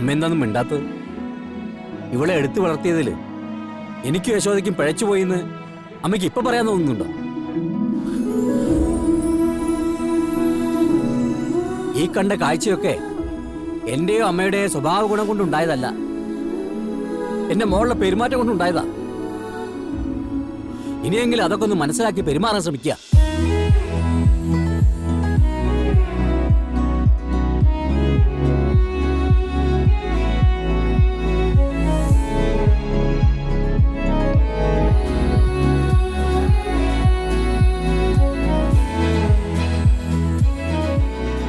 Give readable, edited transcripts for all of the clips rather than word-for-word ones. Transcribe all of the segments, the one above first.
അമ്മ എന്താന്നും മിണ്ടാത്തത്? ഇവളെ എടുത്തു വളർത്തിയതില് എനിക്കും യശോദയ്ക്കും പിഴച്ചുപോയിന്ന് അമ്മയ്ക്ക് ഇപ്പൊ പറയാൻ തോന്നുന്നുണ്ടോ? ഈ കണ്ട കാഴ്ചയൊക്കെ എന്റെയോ അമ്മയുടെയോ സ്വഭാവ ഗുണം കൊണ്ടുണ്ടായതല്ല, എന്റെ മോളുടെ പെരുമാറ്റം കൊണ്ടുണ്ടായതാ. ഇനിയെങ്കിലും അതൊക്കെ ഒന്ന് മനസ്സിലാക്കി പെരുമാറാൻ ശ്രമിക്കുക.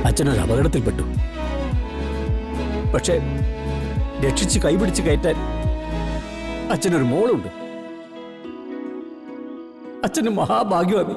അച്ഛനൊരു അപകടത്തിൽപ്പെട്ടു. പക്ഷേ രക്ഷിച്ച് കൈപിടിച്ച് കയറ്റാൻ അച്ഛനൊരു മോളുണ്ട്. അച്ഛന് മഹാഭാഗ്യവാദി.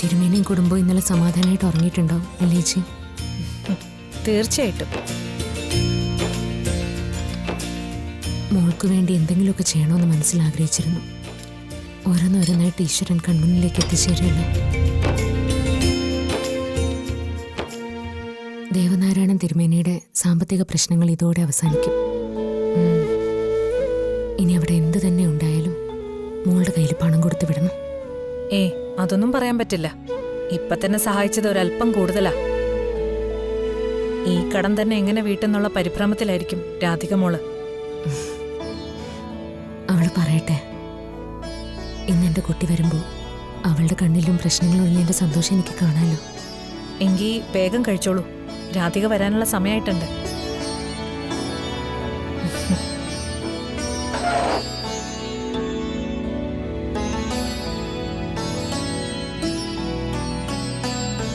തിരുമേനിയും കുടുംബം ഇന്നലെ സമാധാനമായിട്ട് ഉറങ്ങിയിട്ടുണ്ടാവും അല്ലേ ചേച്ചി? തീർച്ചയായിട്ടും. മോൾക്ക് വേണ്ടി എന്തെങ്കിലുമൊക്കെ ചെയ്യണമെന്ന് മനസ്സിലാഗ്രഹിച്ചിരുന്നു. ഓരോന്നോരോന്നായിട്ട് ഈശ്വരൻ കൺമുന്നിലേക്ക് എത്തിച്ചേരുമല്ലോ. ദേവനാരായണൻ തിരുമേനിയുടെ സാമ്പത്തിക പ്രശ്നങ്ങൾ ഇതോടെ അവസാനിക്കും. ഇനി അവിടെ എന്ത് തന്നെ ഉണ്ടായാലും മോളുടെ കയ്യിൽ പണം കൊടുത്തു വിടണം. അതൊന്നും പറയാൻ പറ്റില്ല. ഇപ്പൊ തന്നെ സഹായിച്ചത് ഒരല്പം കൂടുതലാ. ഈ കടം തന്നെ എങ്ങനെ വീട്ടെന്നുള്ള പരിഭ്രമത്തിലായിരിക്കും രാധിക മോള്. അവള് പറയട്ടെ. ഇന്നെന്റെ കുട്ടി വരുമ്പോ അവളുടെ കണ്ണിലും പ്രശ്നങ്ങൾ ഒഴിഞ്ഞതിന്റെ സന്തോഷം എനിക്ക് കാണാലോ. എങ്കിൽ വേഗം കഴിച്ചോളൂ, രാധിക വരാനുള്ള സമയമായിട്ടുണ്ട്.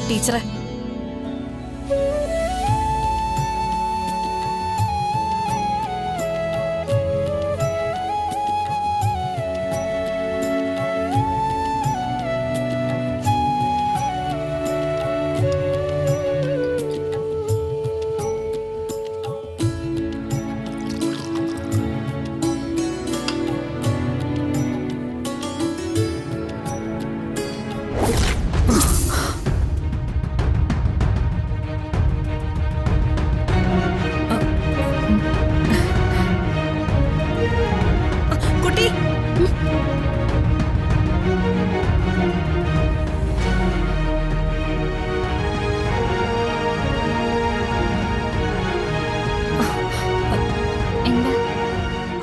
ടീച്ചറെ,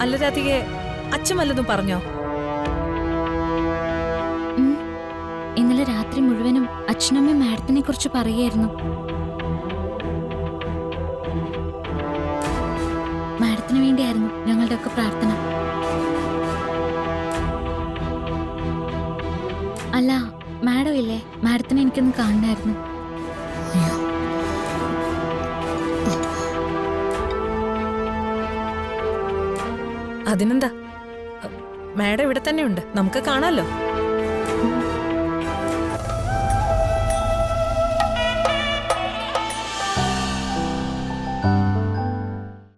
അല്ല രാധികെ, അച്ഛൻ വല്ലതും പറഞ്ഞോ? ഇന്നലെ രാത്രി മുഴുവനും അച്ഛനമ്മയും മാഡത്തിനെ കുറിച്ച് പറയായിരുന്നു. മാഡത്തിന് വേണ്ടിയായിരുന്നു ഞങ്ങളുടെ ഒക്കെ പ്രാർത്ഥന. അല്ല, മാഡം ഇല്ലേ? മാഡത്തിനെ എനിക്കൊന്ന് കാണണമായിരുന്നു. അതിനെന്താ, മാഡം ഇവിടെ തന്നെ ഉണ്ട്, നമുക്ക് കാണാലോ.